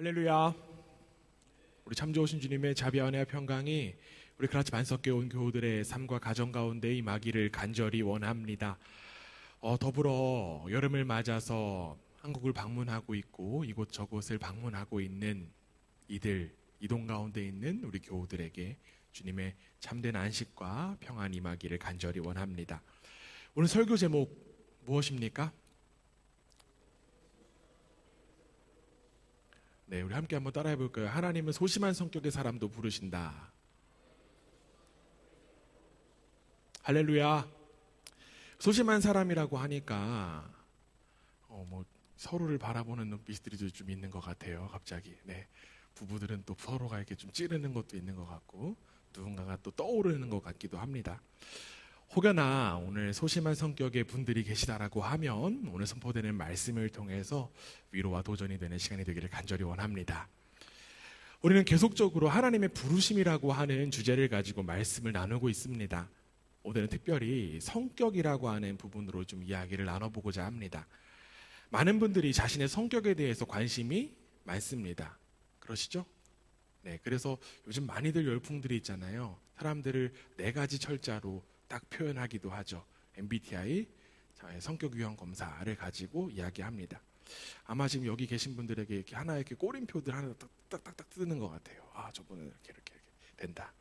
할렐루야. 우리 참 좋으신 주님의 자비와 은혜와 평강이 우리 그라치 반석교회 온 교우들의 삶과 가정 가운데 임하기를 간절히 원합니다. 더불어 여름을 맞아서 한국을 방문하고 있고 이곳저곳을 방문하고 있는 이동 가운데 있는 우리 교우들에게 주님의 참된 안식과 평안 임하기를 간절히 원합니다. 오늘 설교 제목 무엇입니까? 네, 우리 함께 한번 따라해 볼까요? 하나님은 소심한 성격의 사람도 부르신다. 할렐루야. 소심한 사람이라고 하니까 서로를 바라보는 눈빛들이 좀 있는 것 같아요. 갑자기. 네, 부부들은 또 서로가 이렇게 좀 찌르는 것도 있는 것 같고 누군가가 또 떠오르는 것 같기도 합니다. 혹여나 오늘 소심한 성격의 분들이 계시다라고 하면 오늘 선포되는 말씀을 통해서 위로와 도전이 되는 시간이 되기를 간절히 원합니다. 우리는 계속적으로 하나님의 부르심이라고 하는 주제를 가지고 말씀을 나누고 있습니다. 오늘은 특별히 성격이라고 하는 부분으로 좀 이야기를 나눠보고자 합니다. 많은 분들이 자신의 성격에 대해서 관심이 많습니다. 그러시죠? 네, 그래서 요즘 많이들 열풍들이 있잖아요. 사람들을 4가지 철자로 딱 표현하기도 하죠. MBTI, 성격 유형 검사를 가지고 이야기합니다. 아마 지금 여기 계신 분들에게 이렇게 하나 이렇게 꼬림표들 하나 딱딱딱 뜨는 것 같아요. 저분은 이렇게 된다.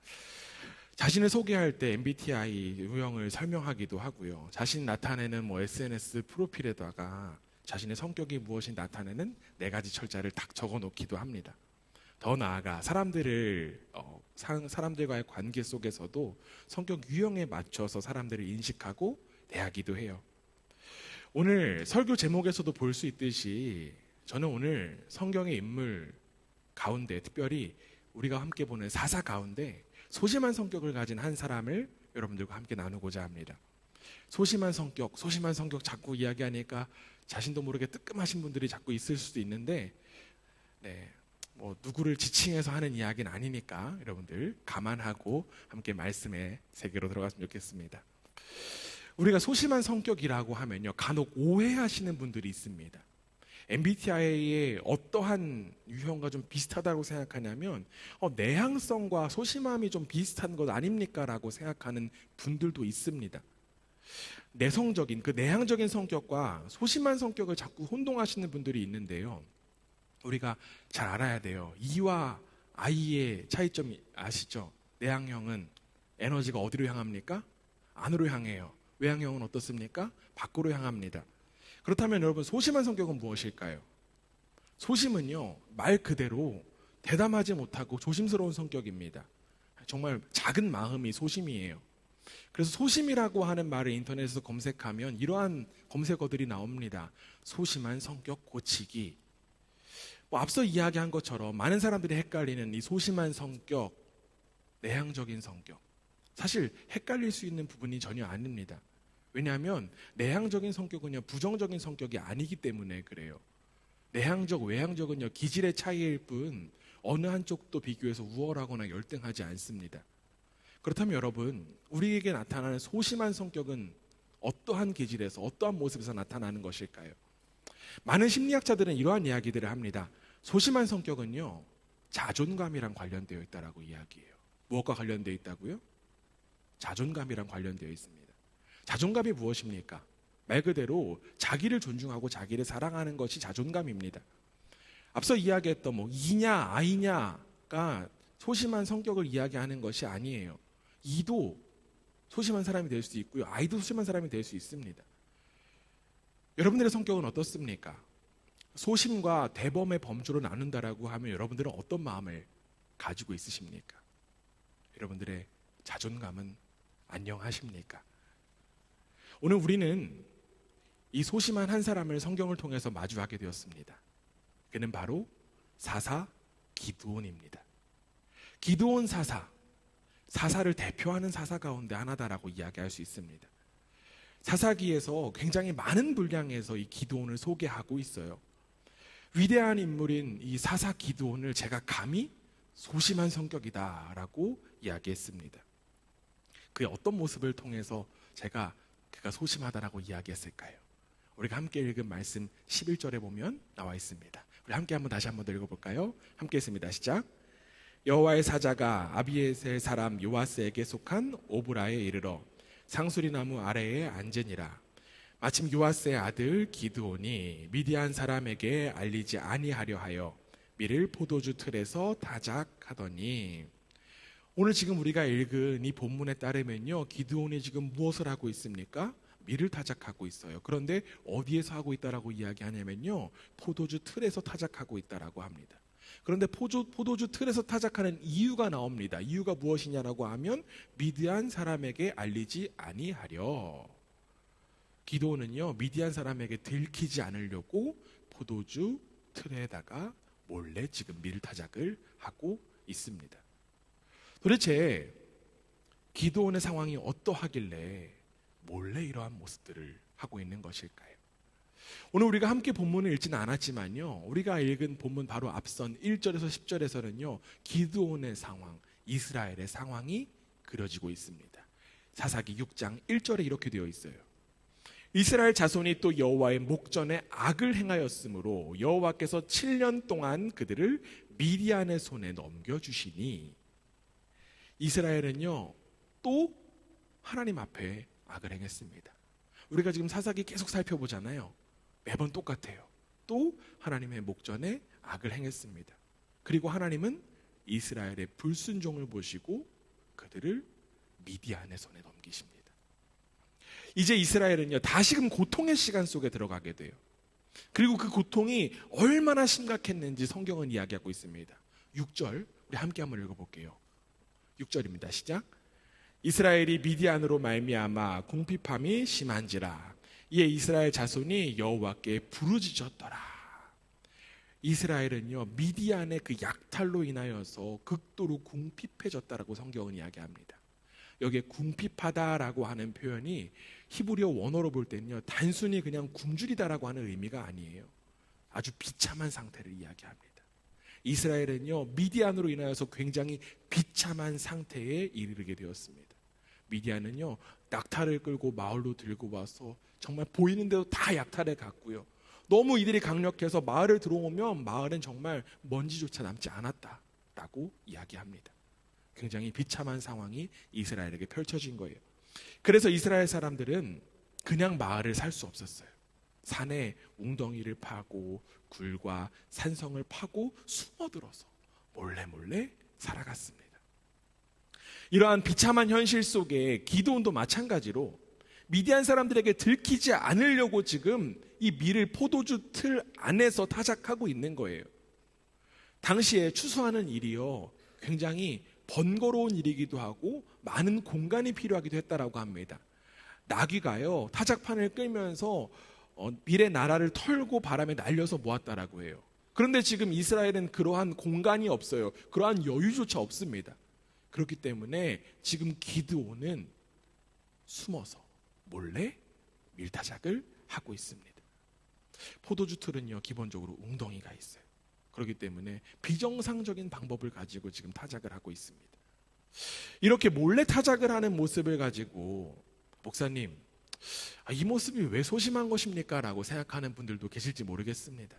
자신을 소개할 때 MBTI 유형을 설명하기도 하고요. 자신이 나타내는 SNS 프로필에다가 자신의 성격이 무엇인지 나타내는 4가지 철자를 딱 적어놓기도 합니다. 더 나아가 사람들과의 관계 속에서도 성격 유형에 맞춰서 사람들을 인식하고 대하기도 해요. 오늘 설교 제목에서도 볼 수 있듯이 저는 오늘 성경의 인물 가운데 특별히 우리가 함께 보는 사사 가운데 소심한 성격을 가진 한 사람을 여러분들과 함께 나누고자 합니다. 소심한 성격 자꾸 이야기하니까 자신도 모르게 뜨끔하신 분들이 자꾸 있을 수도 있는데 누구를 지칭해서 하는 이야기는 아니니까 여러분들 감안하고 함께 말씀의 세계로 들어갔으면 좋겠습니다. 우리가 소심한 성격이라고 하면요, 간혹 오해하시는 분들이 있습니다. MBTI의 어떠한 유형과 좀 비슷하다고 생각하냐면 내향성과 소심함이 좀 비슷한 것 아닙니까? 라고 생각하는 분들도 있습니다. 내성적인 그 내향적인 성격과 소심한 성격을 자꾸 혼동하시는 분들이 있는데요, 우리가 잘 알아야 돼요. E와 I의 차이점 아시죠? 내향형은 에너지가 어디로 향합니까? 안으로 향해요. 외향형은 어떻습니까? 밖으로 향합니다. 그렇다면 여러분, 소심한 성격은 무엇일까요? 소심은요, 말 그대로 대담하지 못하고 조심스러운 성격입니다. 정말 작은 마음이 소심이에요. 그래서 소심이라고 하는 말을 인터넷에서 검색하면 이러한 검색어들이 나옵니다. 소심한 성격 고치기. 앞서 이야기한 것처럼 많은 사람들이 헷갈리는 이 소심한 성격, 내향적인 성격, 사실 헷갈릴 수 있는 부분이 전혀 아닙니다. 왜냐하면 내향적인 성격은요, 부정적인 성격이 아니기 때문에 그래요. 내향적, 외향적은요, 기질의 차이일 뿐 어느 한쪽도 비교해서 우월하거나 열등하지 않습니다. 그렇다면 여러분, 우리에게 나타나는 소심한 성격은 어떠한 기질에서 어떠한 모습에서 나타나는 것일까요? 많은 심리학자들은 이러한 이야기들을 합니다. 소심한 성격은요, 자존감이랑 관련되어 있다라고 이야기해요. 무엇과 관련되어 있다고요? 자존감이랑 관련되어 있습니다. 자존감이 무엇입니까? 말 그대로 자기를 존중하고 자기를 사랑하는 것이 자존감입니다. 앞서 이야기했던 이냐 아이냐가 소심한 성격을 이야기하는 것이 아니에요. 이도 소심한 사람이 될 수 있고요, 아이도 소심한 사람이 될 수 있습니다. 여러분들의 성격은 어떻습니까? 소심과 대범의 범주로 나눈다라고 하면 여러분들은 어떤 마음을 가지고 있으십니까? 여러분들의 자존감은 안녕하십니까? 오늘 우리는 이 소심한 한 사람을 성경을 통해서 마주하게 되었습니다. 그는 바로 사사 기드온입니다. 기드온 사사를 대표하는 사사 가운데 하나다라고 이야기할 수 있습니다. 사사기에서 굉장히 많은 분량에서 이 기드온을 소개하고 있어요. 위대한 인물인 이 사사 기드온을 제가 감히 소심한 성격이다라고 이야기했습니다. 그의 어떤 모습을 통해서 그가 소심하다라고 이야기했을까요? 우리가 함께 읽은 말씀 11절에 보면 나와 있습니다. 우리 함께 한번 다시 한번 더 읽어볼까요? 함께 했습니다. 시작. 여호와의 사자가 아비에셀 사람 요아스에게 속한 오브라에 이르러 상수리나무 아래에 앉으니라. 마침 요아스의 아들 기드온이 미디안 사람에게 알리지 아니하려 하여 밀을 포도주 틀에서 타작하더니. 오늘 지금 우리가 읽은 이 본문에 따르면요, 기드온이 지금 무엇을 하고 있습니까? 밀을 타작하고 있어요. 그런데 어디에서 하고 있다라고 이야기하냐면요, 포도주 틀에서 타작하고 있다라고 합니다. 그런데 포도주 틀에서 타작하는 이유가 나옵니다. 이유가 무엇이냐라고 하면 미디안 사람에게 알리지 아니하려. 기드온은요, 미디안 사람에게 들키지 않으려고 포도주 틀에다가 몰래 지금 밀타작을 하고 있습니다. 도대체 기드온의 상황이 어떠하길래 몰래 이러한 모습들을 하고 있는 것일까요? 오늘 우리가 함께 본문을 읽지는 않았지만요, 우리가 읽은 본문 바로 앞선 1절에서 10절에서는요 기드온의 상황, 이스라엘의 상황이 그려지고 있습니다. 사사기 6장 1절에 이렇게 되어 있어요. 이스라엘 자손이 또 여호와의 목전에 악을 행하였으므로 여호와께서 7년 동안 그들을 미디안의 손에 넘겨주시니. 이스라엘은요 또 하나님 앞에 악을 행했습니다. 우리가 지금 사사기 계속 살펴보잖아요. 매번 똑같아요. 또 하나님의 목전에 악을 행했습니다. 그리고 하나님은 이스라엘의 불순종을 보시고 그들을 미디안의 손에 넘기십니다. 이제 이스라엘은요 다시금 고통의 시간 속에 들어가게 돼요. 그리고 그 고통이 얼마나 심각했는지 성경은 이야기하고 있습니다. 6절 우리 함께 한번 읽어볼게요. 6절입니다. 시작. 이스라엘이 미디안으로 말미암아 궁핍함이 심한지라 이에 이스라엘 자손이 여호와께 부르짖었더라. 이스라엘은요 미디안의 그 약탈로 인하여서 극도로 궁핍해졌다라고 성경은 이야기합니다. 여기에 궁핍하다라고 하는 표현이 히브리어 원어로 볼 때는요 단순히 그냥 굶주리다라고 하는 의미가 아니에요. 아주 비참한 상태를 이야기합니다. 이스라엘은요 미디안으로 인하여서 굉장히 비참한 상태에 이르게 되었습니다. 미디안은요 약탈을 끌고 마을로 들고 와서 정말 보이는 대로 다 약탈해 갔고요. 너무 이들이 강력해서 마을을 들어오면 마을은 정말 먼지조차 남지 않았다라고 이야기합니다. 굉장히 비참한 상황이 이스라엘에게 펼쳐진 거예요. 그래서 이스라엘 사람들은 그냥 마을을 살 수 없었어요. 산에 웅덩이를 파고 굴과 산성을 파고 숨어들어서 몰래 살아갔습니다. 이러한 비참한 현실 속에 기드온도 마찬가지로 미디안 사람들에게 들키지 않으려고 지금 이 밀을 포도주 틀 안에서 타작하고 있는 거예요. 당시에 추수하는 일이요 굉장히 번거로운 일이기도 하고 많은 공간이 필요하기도 했다라고 합니다. 나귀가요 타작판을 끌면서 밀의 나라를 털고 바람에 날려서 모았다라고 해요. 그런데 지금 이스라엘은 그러한 공간이 없어요. 그러한 여유조차 없습니다. 그렇기 때문에 지금 기드온은 숨어서 몰래 밀타작을 하고 있습니다. 포도주 틀은요 기본적으로 웅덩이가 있어요. 그렇기 때문에 비정상적인 방법을 가지고 지금 타작을 하고 있습니다. 이렇게 몰래 타작을 하는 모습을 가지고 목사님, 이 모습이 왜 소심한 것입니까? 라고 생각하는 분들도 계실지 모르겠습니다.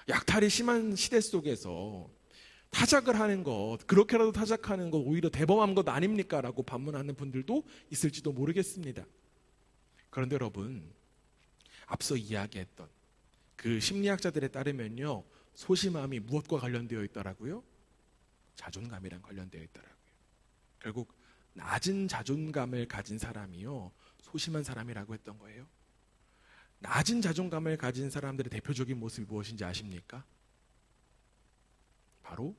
약탈이 심한 시대 속에서 타작을 하는 것, 그렇게라도 타작하는 것 오히려 대범한 것 아닙니까? 라고 반문하는 분들도 있을지도 모르겠습니다. 그런데 여러분, 앞서 이야기했던 그 심리학자들에 따르면요 소심함이 무엇과 관련되어 있더라고요? 자존감이랑 관련되어 있더라고요. 결국 낮은 자존감을 가진 사람이요 소심한 사람이라고 했던 거예요. 낮은 자존감을 가진 사람들의 대표적인 모습이 무엇인지 아십니까? 바로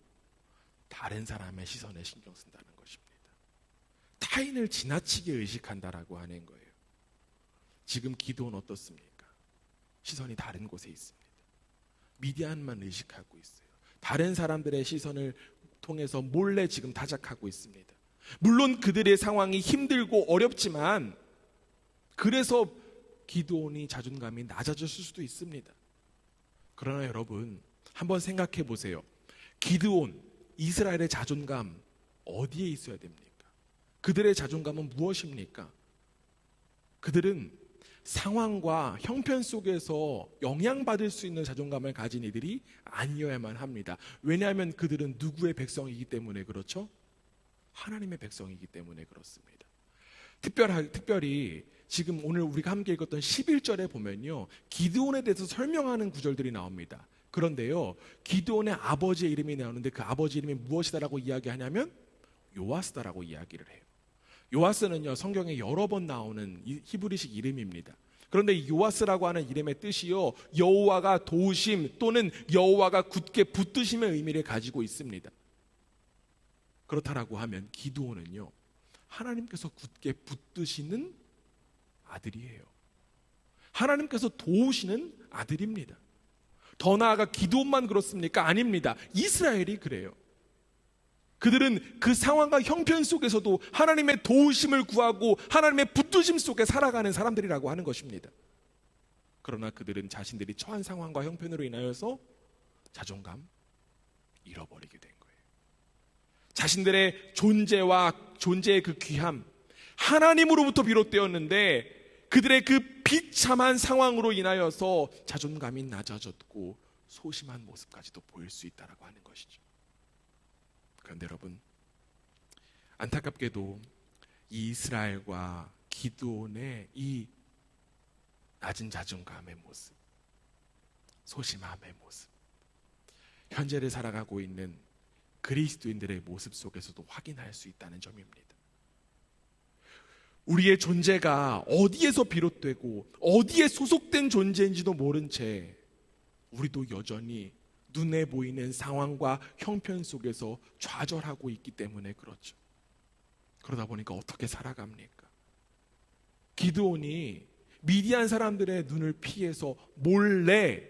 다른 사람의 시선에 신경 쓴다는 것입니다. 타인을 지나치게 의식한다라고 하는 거예요. 지금 기도는 어떻습니까? 시선이 다른 곳에 있습니다. 미디안만 의식하고 있어요. 다른 사람들의 시선을 통해서 몰래 지금 타작하고 있습니다. 물론 그들의 상황이 힘들고 어렵지만 그래서 기드온이 자존감이 낮아졌을 수도 있습니다. 그러나 여러분 한번 생각해 보세요. 기드온, 이스라엘의 자존감 어디에 있어야 됩니까? 그들의 자존감은 무엇입니까? 그들은 상황과 형편 속에서 영향받을 수 있는 자존감을 가진 이들이 아니어야만 합니다. 왜냐하면 그들은 누구의 백성이기 때문에 그렇죠? 하나님의 백성이기 때문에 그렇습니다. 특별히 지금 오늘 우리가 함께 읽었던 11절에 보면요, 기드온에 대해서 설명하는 구절들이 나옵니다. 그런데요, 기드온의 아버지의 이름이 나오는데 그 아버지 이름이 무엇이다라고 이야기하냐면 요아스다라고 이야기를 해요. 요아스는요, 성경에 여러 번 나오는 히브리식 이름입니다. 그런데 이 요아스라고 하는 이름의 뜻이요, 여호와가 도우심 또는 여호와가 굳게 붙드심의 의미를 가지고 있습니다. 그렇다라고 하면 기드온은요, 하나님께서 굳게 붙드시는 아들이에요. 하나님께서 도우시는 아들입니다. 더 나아가 기드온만 그렇습니까? 아닙니다. 이스라엘이 그래요. 그들은 그 상황과 형편 속에서도 하나님의 도우심을 구하고 하나님의 붙드심 속에 살아가는 사람들이라고 하는 것입니다. 그러나 그들은 자신들이 처한 상황과 형편으로 인하여서 자존감 잃어버리게 된 거예요. 자신들의 존재의 그 귀함, 하나님으로부터 비롯되었는데 그들의 그 비참한 상황으로 인하여서 자존감이 낮아졌고 소심한 모습까지도 보일 수 있다라고 하는 것이죠. 그런데 여러분, 안타깝게도 이 이스라엘과 기드온의 이 낮은 자존감의 모습, 소심함의 모습, 현재를 살아가고 있는 그리스도인들의 모습 속에서도 확인할 수 있다는 점입니다. 우리의 존재가 어디에서 비롯되고 어디에 소속된 존재인지도 모른 채 우리도 여전히 눈에 보이는 상황과 형편 속에서 좌절하고 있기 때문에 그렇죠. 그러다 보니까 어떻게 살아갑니까? 기드온이 미디안 사람들의 눈을 피해서 몰래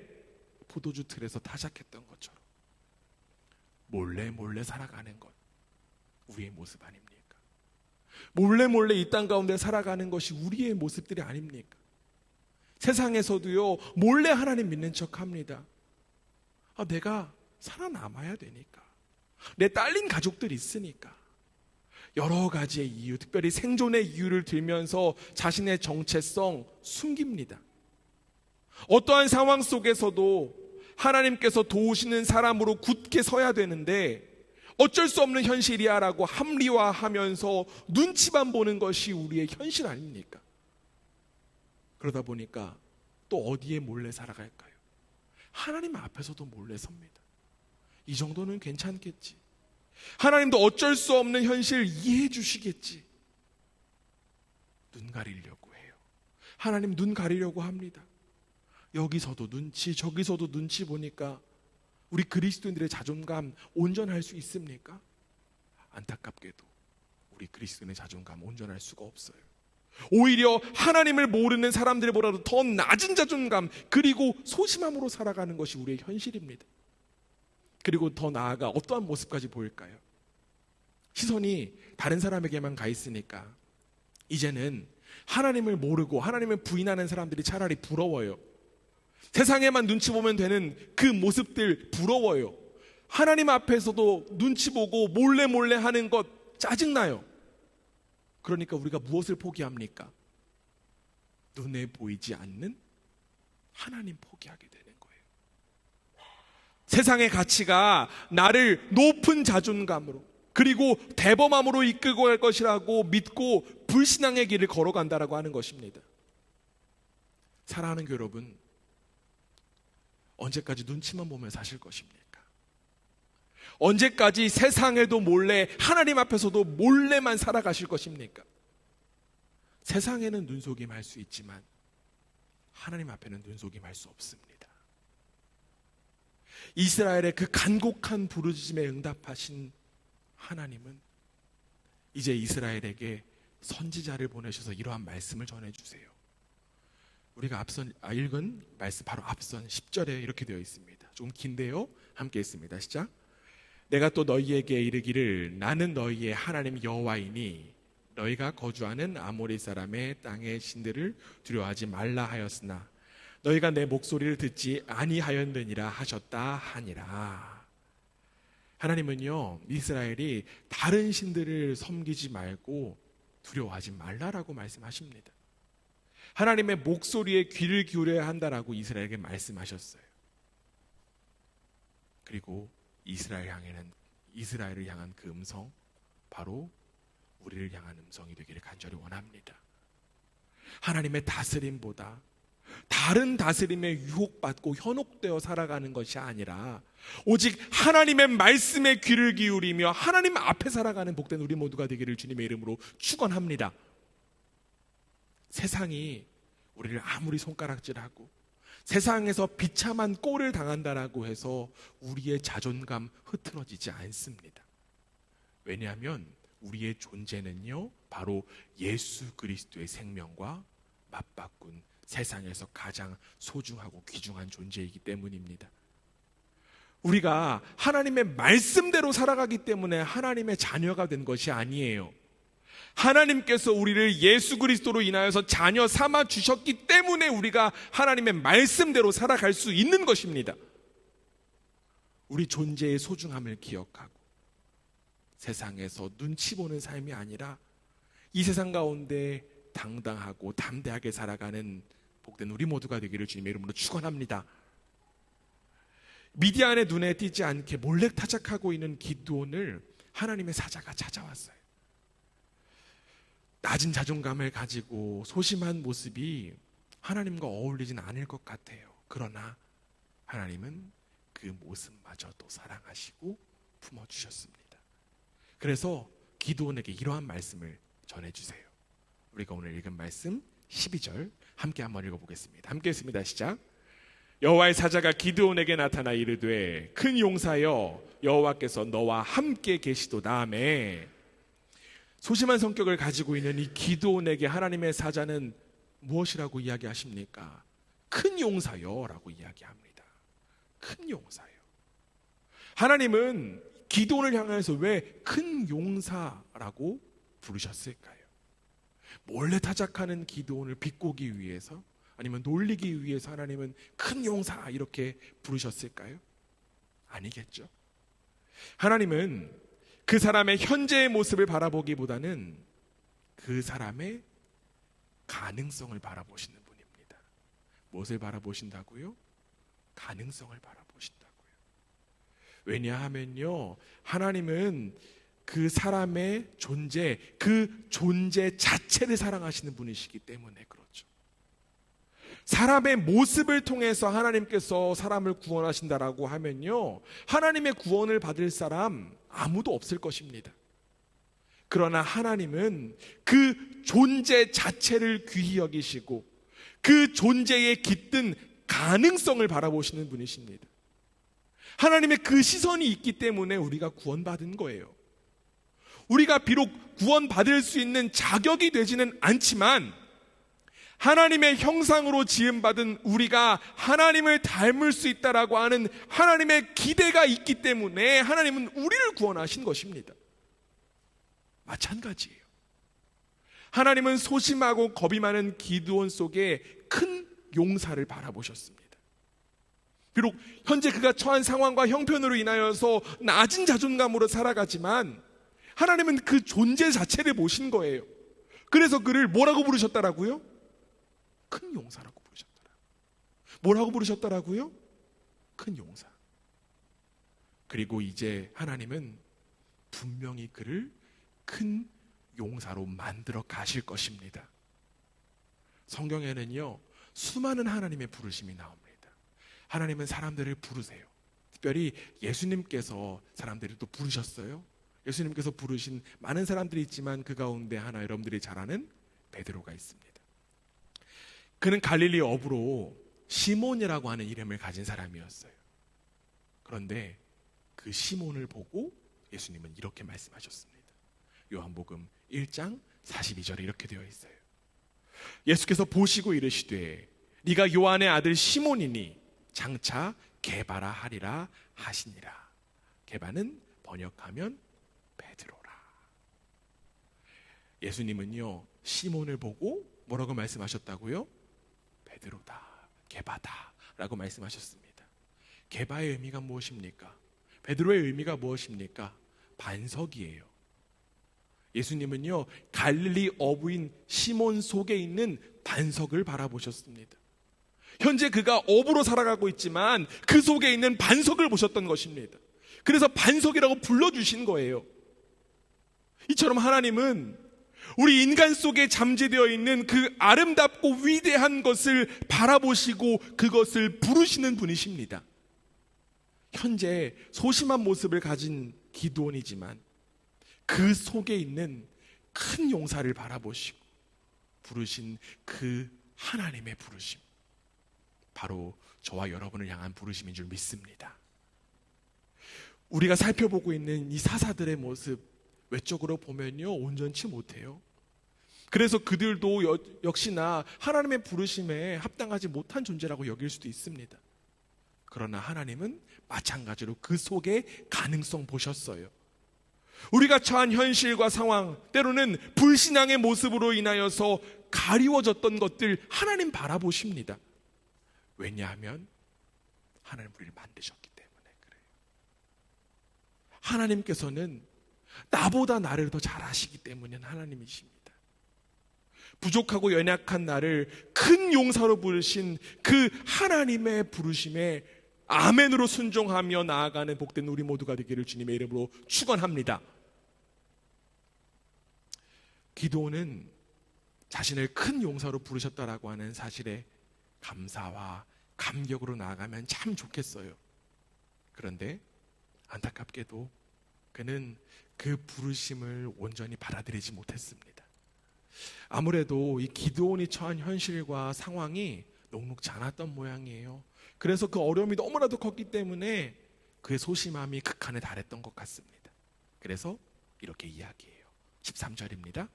포도주 틀에서 타작했던 것처럼 몰래 살아가는 것, 우리의 모습 아닙니까? 몰래 이 땅 가운데 살아가는 것이 우리의 모습들이 아닙니까? 세상에서도요, 몰래 하나님 믿는 척합니다. 내가 살아남아야 되니까, 내 딸린 가족들이 있으니까, 여러 가지의 이유, 특별히 생존의 이유를 들면서 자신의 정체성 숨깁니다. 어떠한 상황 속에서도 하나님께서 도우시는 사람으로 굳게 서야 되는데 어쩔 수 없는 현실이야 라고 합리화하면서 눈치만 보는 것이 우리의 현실 아닙니까? 그러다 보니까 또 어디에 몰래 살아갈까요? 하나님 앞에서도 몰래 섭니다. 이 정도는 괜찮겠지. 하나님도 어쩔 수 없는 현실 이해해 주시겠지. 눈 가리려고 해요. 하나님 눈 가리려고 합니다. 여기서도 눈치, 저기서도 눈치 보니까 우리 그리스도인들의 자존감 온전할 수 있습니까? 안타깝게도 우리 그리스도인의 자존감 온전할 수가 없어요. 오히려 하나님을 모르는 사람들보다도 더 낮은 자존감 그리고 소심함으로 살아가는 것이 우리의 현실입니다. 그리고 더 나아가 어떠한 모습까지 보일까요? 시선이 다른 사람에게만 가 있으니까 이제는 하나님을 모르고 하나님을 부인하는 사람들이 차라리 부러워요. 세상에만 눈치 보면 되는 그 모습들 부러워요. 하나님 앞에서도 눈치 보고 몰래 하는 것 짜증나요. 그러니까 우리가 무엇을 포기합니까? 눈에 보이지 않는 하나님 포기하게 되는 거예요. 세상의 가치가 나를 높은 자존감으로 그리고 대범함으로 이끌고 갈 것이라고 믿고 불신앙의 길을 걸어간다라고 하는 것입니다. 사랑하는 교회 여러분, 언제까지 눈치만 보며 사실 것입니까? 언제까지 세상에도 몰래 하나님 앞에서도 몰래만 살아가실 것입니까? 세상에는 눈속임할 수 있지만 하나님 앞에는 눈속임할 수 없습니다. 이스라엘의 그 간곡한 부르짖음에 응답하신 하나님은 이제 이스라엘에게 선지자를 보내셔서 이러한 말씀을 전해주세요. 우리가 앞선 읽은 말씀 바로 앞선 10절에 이렇게 되어 있습니다. 좀 긴데요, 함께 읽습니다. 시작. 내가 또 너희에게 이르기를 나는 너희의 하나님 여호와이니 너희가 거주하는 아모리 사람의 땅의 신들을 두려워하지 말라 하였으나 너희가 내 목소리를 듣지 아니하였느니라 하셨다 하니라. 하나님은요, 이스라엘이 다른 신들을 섬기지 말고 두려워하지 말라라고 말씀하십니다. 하나님의 목소리에 귀를 기울여야 한다라고 이스라엘에게 말씀하셨어요. 그리고 이스라엘을 향한 그 음성, 바로 우리를 향한 음성이 되기를 간절히 원합니다. 하나님의 다스림보다 다른 다스림에 유혹받고 현혹되어 살아가는 것이 아니라 오직 하나님의 말씀에 귀를 기울이며 하나님 앞에 살아가는 복된 우리 모두가 되기를 주님의 이름으로 축원합니다. 세상이 우리를 아무리 손가락질하고 세상에서 비참한 꼴을 당한다라고 해서 우리의 자존감 흐트러지지 않습니다. 왜냐하면 우리의 존재는요, 바로 예수 그리스도의 생명과 맞바꾼 세상에서 가장 소중하고 귀중한 존재이기 때문입니다. 우리가 하나님의 말씀대로 살아가기 때문에 하나님의 자녀가 된 것이 아니에요. 하나님께서 우리를 예수 그리스도로 인하여서 자녀 삼아 주셨기 때문에 우리가 하나님의 말씀대로 살아갈 수 있는 것입니다. 우리 존재의 소중함을 기억하고 세상에서 눈치 보는 삶이 아니라 이 세상 가운데 당당하고 담대하게 살아가는 복된 우리 모두가 되기를 주님의 이름으로 축원합니다. 미디안의 눈에 띄지 않게 몰래 타작하고 있는 기드온을 하나님의 사자가 찾아왔어요. 낮은 자존감을 가지고 소심한 모습이 하나님과 어울리진 않을 것 같아요. 그러나 하나님은 그 모습마저도 사랑하시고 품어주셨습니다. 그래서 기드온에게 이러한 말씀을 전해주세요. 우리가 오늘 읽은 말씀 12절 함께 한번 읽어보겠습니다. 함께 했습니다. 시작. 여호와의 사자가 기드온에게 나타나 이르되 큰 용사여 여호와께서 너와 함께 계시도다. 아멘. 소심한 성격을 가지고 있는 이 기드온에게 하나님의 사자는 무엇이라고 이야기하십니까? 큰 용사여 라고 이야기합니다. 큰 용사여. 하나님은 기드온을 향해서 왜 큰 용사라고 부르셨을까요? 몰래 타작하는 기드온을 비꼬기 위해서, 아니면 놀리기 위해서 하나님은 큰 용사 이렇게 부르셨을까요? 아니겠죠. 하나님은 그 사람의 현재의 모습을 바라보기보다는 그 사람의 가능성을 바라보시는 분입니다. 무엇을 바라보신다고요? 가능성을 바라보신다고요. 왜냐하면요, 하나님은 그 사람의 존재, 그 존재 자체를 사랑하시는 분이시기 때문에 그렇죠. 사람의 모습을 통해서 하나님께서 사람을 구원하신다라고 하면요, 하나님의 구원을 받을 사람 아무도 없을 것입니다. 그러나 하나님은 그 존재 자체를 귀히 여기시고 그 존재에 깃든 가능성을 바라보시는 분이십니다. 하나님의 그 시선이 있기 때문에 우리가 구원받은 거예요. 우리가 비록 구원받을 수 있는 자격이 되지는 않지만 하나님의 형상으로 지음받은 우리가 하나님을 닮을 수 있다라고 하는 하나님의 기대가 있기 때문에 하나님은 우리를 구원하신 것입니다. 마찬가지예요. 하나님은 소심하고 겁이 많은 기드온 속에 큰 용사를 바라보셨습니다. 비록 현재 그가 처한 상황과 형편으로 인하여서 낮은 자존감으로 살아가지만 하나님은 그 존재 자체를 보신 거예요. 그래서 그를 뭐라고 부르셨다라고요? 큰 용사라고 부르셨더라. 뭐라고 부르셨더라고요? 큰 용사. 그리고 이제 하나님은 분명히 그를 큰 용사로 만들어 가실 것입니다. 성경에는요, 수많은 하나님의 부르심이 나옵니다. 하나님은 사람들을 부르세요. 특별히 예수님께서 사람들을 또 부르셨어요. 예수님께서 부르신 많은 사람들이 있지만 그 가운데 하나 여러분들이 잘 아는 베드로가 있습니다. 그는 갈릴리 어부로 시몬이라고 하는 이름을 가진 사람이었어요. 그런데 그 시몬을 보고 예수님은 이렇게 말씀하셨습니다. 요한복음 1장 42절에 이렇게 되어 있어요. 예수께서 보시고 이르시되 네가 요한의 아들 시몬이니 장차 게바라 하리라 하시니라. 게바는 번역하면 베드로라. 예수님은요, 시몬을 보고 뭐라고 말씀하셨다고요? 베드로다, 게바다 라고 말씀하셨습니다. 게바의 의미가 무엇입니까? 베드로의 의미가 무엇입니까? 반석이에요. 예수님은요, 갈릴리 어부인 시몬 속에 있는 반석을 바라보셨습니다. 현재 그가 어부로 살아가고 있지만 그 속에 있는 반석을 보셨던 것입니다. 그래서 반석이라고 불러주신 거예요. 이처럼 하나님은 우리 인간 속에 잠재되어 있는 그 아름답고 위대한 것을 바라보시고 그것을 부르시는 분이십니다. 현재 소심한 모습을 가진 기드온이지만 그 속에 있는 큰 용사를 바라보시고 부르신 그 하나님의 부르심, 바로 저와 여러분을 향한 부르심인 줄 믿습니다. 우리가 살펴보고 있는 이 사사들의 모습, 외적으로 보면요, 온전치 못해요. 그래서 그들도 역시나 하나님의 부르심에 합당하지 못한 존재라고 여길 수도 있습니다. 그러나 하나님은 마찬가지로 그 속에 가능성 보셨어요. 우리가 처한 현실과 상황, 때로는 불신앙의 모습으로 인하여서 가리워졌던 것들 하나님 바라보십니다. 왜냐하면 하나님 우리를 만드셨기 때문에 그래요. 하나님께서는 나보다 나를 더 잘 아시기 때문에 하나님이십니다. 부족하고 연약한 나를 큰 용사로 부르신 그 하나님의 부르심에 아멘으로 순종하며 나아가는 복된 우리 모두가 되기를 주님의 이름으로 축원합니다. 기드온은 자신을 큰 용사로 부르셨다라고 하는 사실에 감사와 감격으로 나아가면 참 좋겠어요. 그런데 안타깝게도 그는 그 부르심을 온전히 받아들이지 못했습니다. 아무래도 이 기드온이 처한 현실과 상황이 녹록지 않았던 모양이에요. 그래서 그 어려움이 너무나도 컸기 때문에 그의 소심함이 극한에 달했던 것 같습니다. 그래서 이렇게 이야기해요. 13절입니다.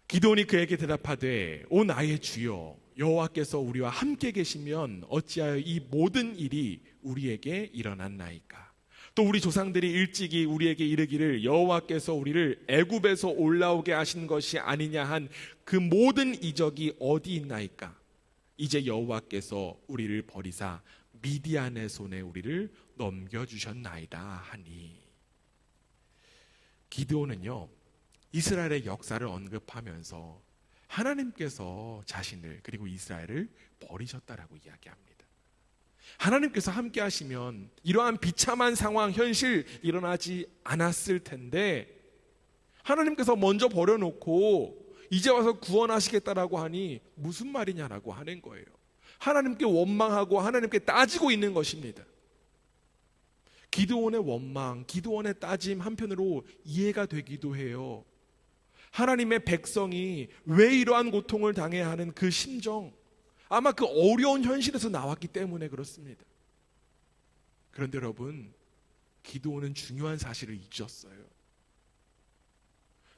기드온이 그에게 대답하되 오 나의 주여 여호와께서 우리와 함께 계시면 어찌하여 이 모든 일이 우리에게 일어났나이까. 또 우리 조상들이 일찍이 우리에게 이르기를 여호와께서 우리를 애굽에서 올라오게 하신 것이 아니냐 한 그 모든 이적이 어디 있나이까. 이제 여호와께서 우리를 버리사 미디안의 손에 우리를 넘겨주셨나이다 하니. 기드온은요, 이스라엘의 역사를 언급하면서 하나님께서 자신을 그리고 이스라엘을 버리셨다라고 이야기합니다. 하나님께서 함께 하시면 이러한 비참한 상황, 현실 일어나지 않았을 텐데 하나님께서 먼저 버려놓고 이제 와서 구원하시겠다라고 하니 무슨 말이냐라고 하는 거예요. 하나님께 원망하고 하나님께 따지고 있는 것입니다. 기드온의 원망, 기드온의 따짐 한편으로 이해가 되기도 해요. 하나님의 백성이 왜 이러한 고통을 당해야 하는 그 심정, 아마 그 어려운 현실에서 나왔기 때문에 그렇습니다. 그런데 여러분, 기드온은 중요한 사실을 잊었어요.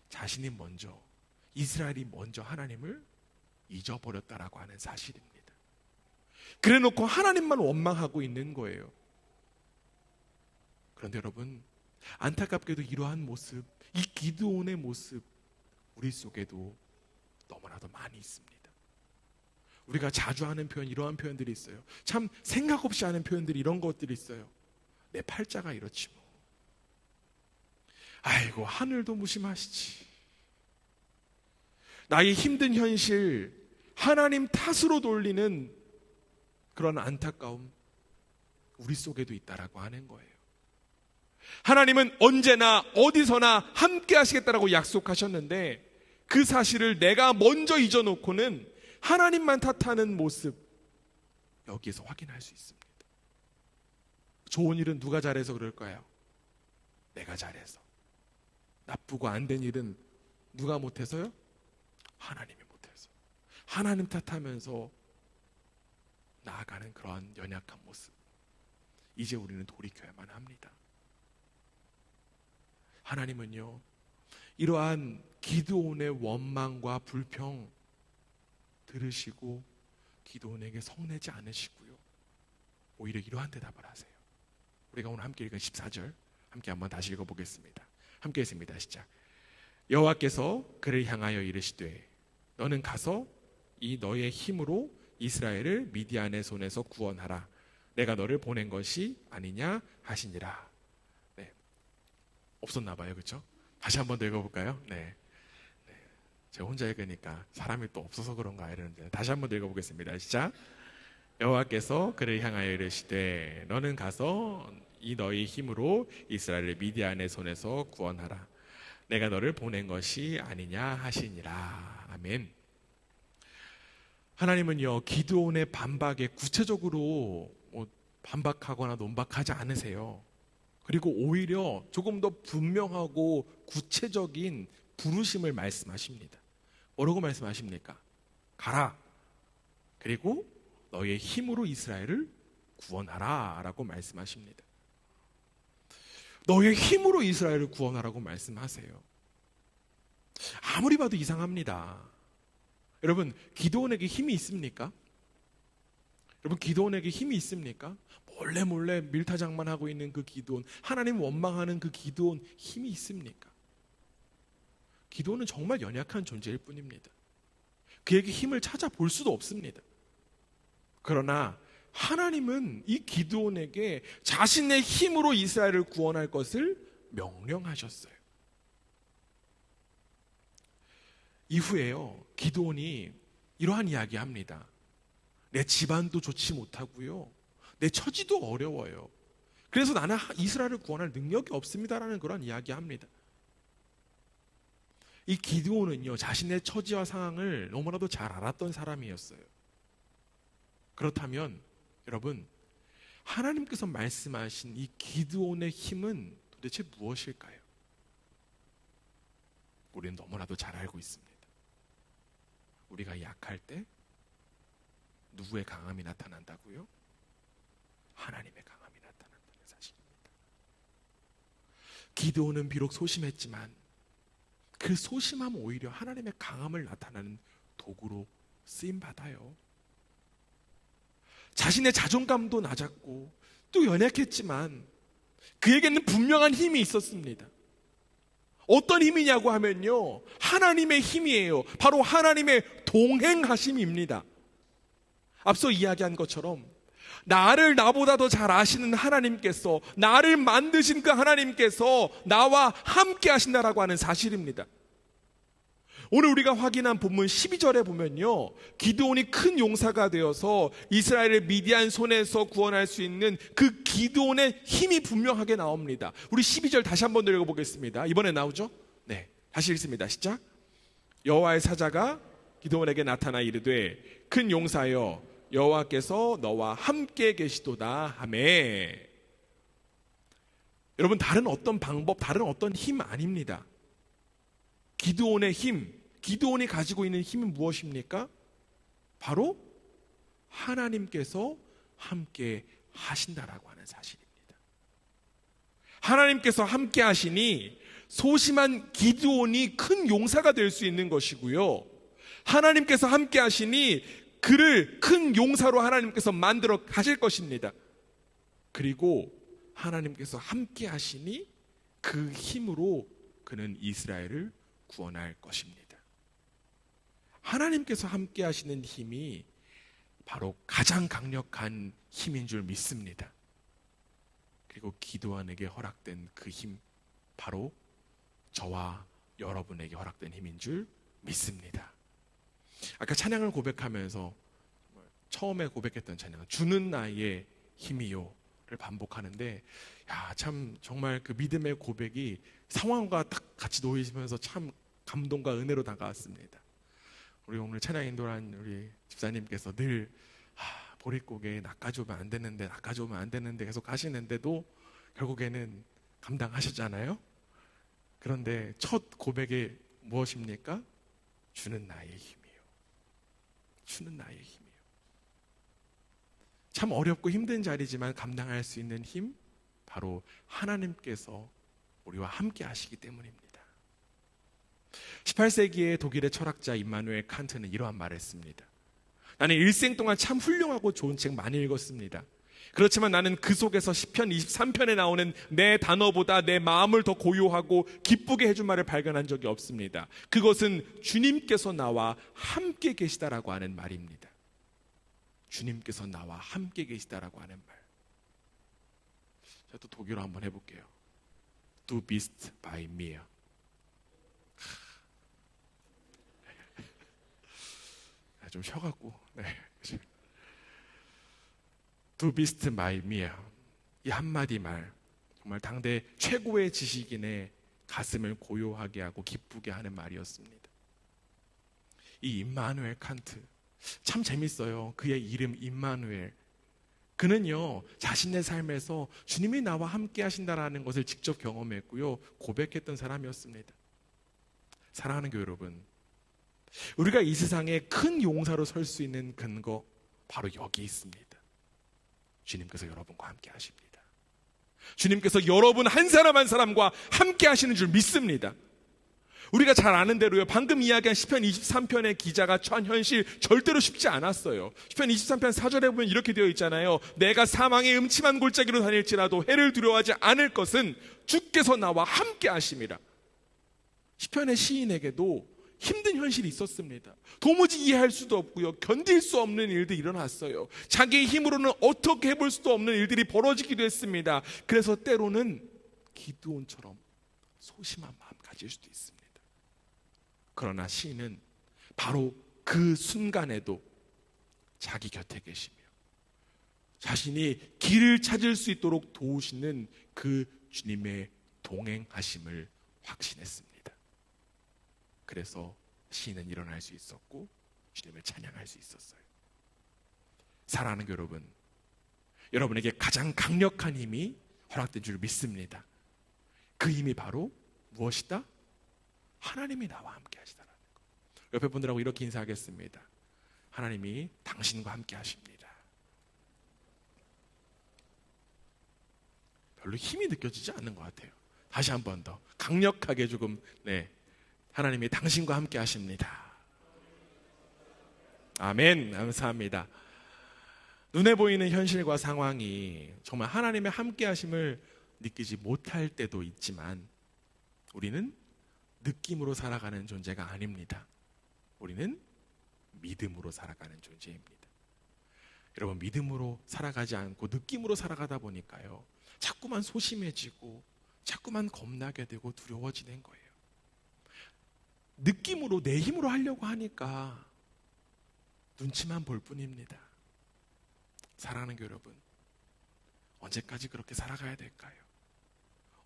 자신이 먼저, 이스라엘이 먼저 하나님을 잊어버렸다라고 하는 사실입니다. 그래 놓고 하나님만 원망하고 있는 거예요. 그런데 여러분, 안타깝게도 이러한 모습, 이 기드온의 모습, 우리 속에도 너무나도 많이 있습니다. 우리가 자주 하는 표현, 이러한 표현들이 있어요. 참 생각 없이 하는 표현들이 이런 것들이 있어요. 내 팔자가 이렇지 뭐. 아이고 하늘도 무심하시지. 나의 힘든 현실 하나님 탓으로 돌리는 그런 안타까움 우리 속에도 있다라고 하는 거예요. 하나님은 언제나 어디서나 함께 하시겠다라고 약속하셨는데 그 사실을 내가 먼저 잊어놓고는 하나님만 탓하는 모습, 여기에서 확인할 수 있습니다. 좋은 일은 누가 잘해서 그럴까요? 내가 잘해서. 나쁘고 안 된 일은 누가 못해서요? 하나님이 못해서. 하나님 탓하면서 나아가는 그러한 연약한 모습, 이제 우리는 돌이켜야만 합니다. 하나님은요, 이러한 기드온의 원망과 불평 들으시고 기드온에게 성내지 않으시고요, 오히려 이러한 대답을 하세요. 우리가 오늘 함께 읽은 14절 함께 한번 다시 읽어보겠습니다. 함께 했습니다. 시작. 여호와께서 그를 향하여 이르시되 너는 가서 이 너의 힘으로 이스라엘을 미디안의 손에서 구원하라. 내가 너를 보낸 것이 아니냐 하시니라. 네. 없었나 봐요. 그렇죠? 다시 한번 더 읽어볼까요? 네. 제가 혼자 읽으니까 사람이 또 없어서 그런가 이러는데 다시 한번 더 읽어보겠습니다. 시작. 여호와께서 그를 향하여 이르시되 너는 가서 이 너희 힘으로 이스라엘을 미디안의 손에서 구원하라. 내가 너를 보낸 것이 아니냐 하시니라. 아멘. 하나님은요, 기드온의 반박에 구체적으로 반박하거나 논박하지 않으세요. 그리고 오히려 조금 더 분명하고 구체적인 부르심을 말씀하십니다. 뭐라고 말씀하십니까? 가라. 그리고 너의 힘으로 이스라엘을 구원하라 라고 말씀하십니다. 너의 힘으로 이스라엘을 구원하라고 말씀하세요. 아무리 봐도 이상합니다. 여러분, 기드온에게 힘이 있습니까? 여러분, 기드온에게 힘이 있습니까? 몰래 밀타작만 하고 있는 그 기드온, 하나님 원망하는 그 기드온, 힘이 있습니까? 기드온은 정말 연약한 존재일 뿐입니다. 그에게 힘을 찾아볼 수도 없습니다. 그러나 하나님은 이 기드온에게 자신의 힘으로 이스라엘을 구원할 것을 명령하셨어요. 이후에요, 기드온이 이러한 이야기합니다. 내 집안도 좋지 못하고요, 내 처지도 어려워요. 그래서 나는 이스라엘을 구원할 능력이 없습니다라는 그런 이야기합니다. 이 기드온은요, 자신의 처지와 상황을 너무나도 잘 알았던 사람이었어요. 그렇다면 여러분, 하나님께서 말씀하신 이 기드온의 힘은 도대체 무엇일까요? 우리는 너무나도 잘 알고 있습니다. 우리가 약할 때 누구의 강함이 나타난다고요? 하나님의 강함이 나타난다는 사실입니다. 기드온은 비록 소심했지만 그 소심함은 오히려 하나님의 강함을 나타내는 도구로 쓰임받아요. 자신의 자존감도 낮았고 또 연약했지만 그에게는 분명한 힘이 있었습니다. 어떤 힘이냐고 하면요, 하나님의 힘이에요. 바로 하나님의 동행하심입니다. 앞서 이야기한 것처럼 나를 나보다 더 잘 아시는 하나님께서, 나를 만드신 그 하나님께서 나와 함께 하신다라고 하는 사실입니다. 오늘 우리가 확인한 본문 12절에 보면요, 기드온이 큰 용사가 되어서 이스라엘을 미디안 손에서 구원할 수 있는 그 기드온의 힘이 분명하게 나옵니다. 우리 12절 다시 한번 읽어보겠습니다. 이번에 나오죠? 네, 다시 읽습니다. 시작. 여호와의 사자가 기드온에게 나타나 이르되 큰 용사여 여호와께서 너와 함께 계시도다 하매. 여러분, 다른 어떤 방법, 다른 어떤 힘 아닙니다. 기드온의 힘, 기드온이 가지고 있는 힘은 무엇입니까? 바로 하나님께서 함께 하신다라고 하는 사실입니다. 하나님께서 함께 하시니 소심한 기드온이 큰 용사가 될 수 있는 것이고요, 하나님께서 함께 하시니 그를 큰 용사로 하나님께서 만들어 가실 것입니다. 그리고 하나님께서 함께 하시니 그 힘으로 그는 이스라엘을 구원할 것입니다. 하나님께서 함께 하시는 힘이 바로 가장 강력한 힘인 줄 믿습니다. 그리고 기드온에게 허락된 그 힘, 바로 저와 여러분에게 허락된 힘인 줄 믿습니다. 아까 찬양을 고백하면서 처음에 고백했던 찬양, 주는 나의 힘이요를 반복하는데, 참 정말 그 믿음의 고백이 상황과 딱 같이 놓이면서 참 감동과 은혜로 다가왔습니다. 우리 오늘 찬양 인도한 우리 집사님께서 늘 보릿고개 낚아주면 안 되는데 계속 하시는데도 결국에는 감당하셨잖아요. 그런데 첫 고백이 무엇입니까? 주는 나의 힘이요. 주는 나의 힘이요. 참 어렵고 힘든 자리지만 감당할 수 있는 힘, 바로 하나님께서 우리와 함께 하시기 때문입니다. 18세기의 독일의 철학자 임마누엘 칸트는 이러한 말을 했습니다. 나는 일생 동안 참 훌륭하고 좋은 책 많이 읽었습니다. 그렇지만 나는 그 속에서 시편 23편에 나오는 내 단어보다 내 마음을 더 고요하고 기쁘게 해준 말을 발견한 적이 없습니다. 그것은 주님께서 나와 함께 계시다라고 하는 말입니다. 주님께서 나와 함께 계시다라고 하는 말. 제가 또 독일어 한번 해볼게요. Du bist bei mir. 좀 쉬어갖고. 네. Du bist bei mir. 이 한마디 말, 정말 당대 최고의 지식인의 가슴을 고요하게 하고 기쁘게 하는 말이었습니다. 이 임마누엘 칸트, 참 재밌어요. 그의 이름 임마누엘. 그는요, 자신의 삶에서 주님이 나와 함께 하신다라는 것을 직접 경험했고요, 고백했던 사람이었습니다. 사랑하는 교회 여러분, 우리가 이 세상에 큰 용사로 설 수 있는 근거, 바로 여기 있습니다. 주님께서 여러분과 함께 하십니다. 주님께서 여러분 한 사람 한 사람과 함께 하시는 줄 믿습니다. 우리가 잘 아는 대로요, 방금 이야기한 시편 23편의 기자가 처한 현실 절대로 쉽지 않았어요. 시편 23편 4절에 보면 이렇게 되어 있잖아요. 내가 사망의 음침한 골짜기로 다닐지라도 해를 두려워하지 않을 것은 주께서 나와 함께 하심이라. 시편의 시인에게도 힘든 현실이 있었습니다. 도무지 이해할 수도 없고요, 견딜 수 없는 일들이 일어났어요. 자기의 힘으로는 어떻게 해볼 수도 없는 일들이 벌어지기도 했습니다. 그래서 때로는 기드온처럼 소심한 마음 가질 수도 있습니다. 그러나 시인은 바로 그 순간에도 자기 곁에 계시며 자신이 길을 찾을 수 있도록 도우시는 그 주님의 동행하심을 확신했습니다. 그래서 시인은 일어날 수 있었고 주님을 찬양할 수 있었어요. 사랑하는 여러분, 여러분에게 가장 강력한 힘이 허락된 줄 믿습니다. 그 힘이 바로 무엇이다? 하나님이 나와 함께 하시다라는 것. 옆에 분들하고 이렇게 인사하겠습니다. 하나님이 당신과 함께 하십니다. 별로 힘이 느껴지지 않는 것 같아요. 다시 한 번 더 강력하게 조금, 하나님이 당신과 함께 하십니다. 아멘. 감사합니다. 눈에 보이는 현실과 상황이 정말 하나님의 함께 하심을 느끼지 못할 때도 있지만 우리는 느낌으로 살아가는 존재가 아닙니다. 우리는 믿음으로 살아가는 존재입니다. 여러분, 믿음으로 살아가지 않고 느낌으로 살아가다 보니까요, 자꾸만 소심해지고 자꾸만 겁나게 되고 두려워지는 거예요. 느낌으로, 내 힘으로 하려고 하니까 눈치만 볼 뿐입니다. 사랑하는 여러분, 언제까지 그렇게 살아가야 될까요?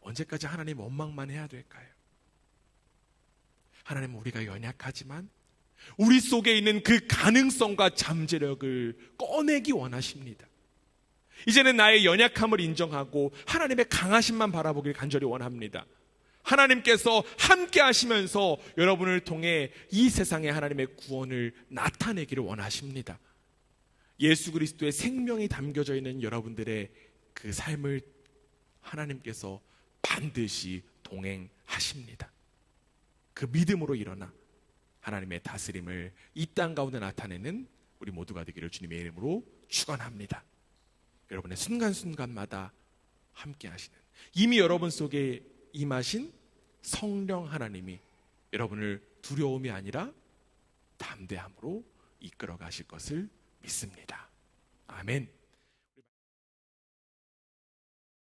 언제까지 하나님 원망만 해야 될까요? 하나님은 우리가 연약하지만 우리 속에 있는 그 가능성과 잠재력을 꺼내기 원하십니다. 이제는 나의 연약함을 인정하고 하나님의 강하심만 바라보길 간절히 원합니다. 하나님께서 함께 하시면서 여러분을 통해 이 세상에 하나님의 구원을 나타내기를 원하십니다. 예수 그리스도의 생명이 담겨져 있는 여러분들의 그 삶을 하나님께서 반드시 동행하십니다. 그 믿음으로 일어나 하나님의 다스림을 이 땅 가운데 나타내는 우리 모두가 되기를 주님의 이름으로 축원합니다. 여러분의 순간순간마다 함께 하시는, 이미 여러분 속에 임하신 성령 하나님이 여러분을 두려움이 아니라 담대함으로 이끌어 가실 것을 믿습니다. 아멘.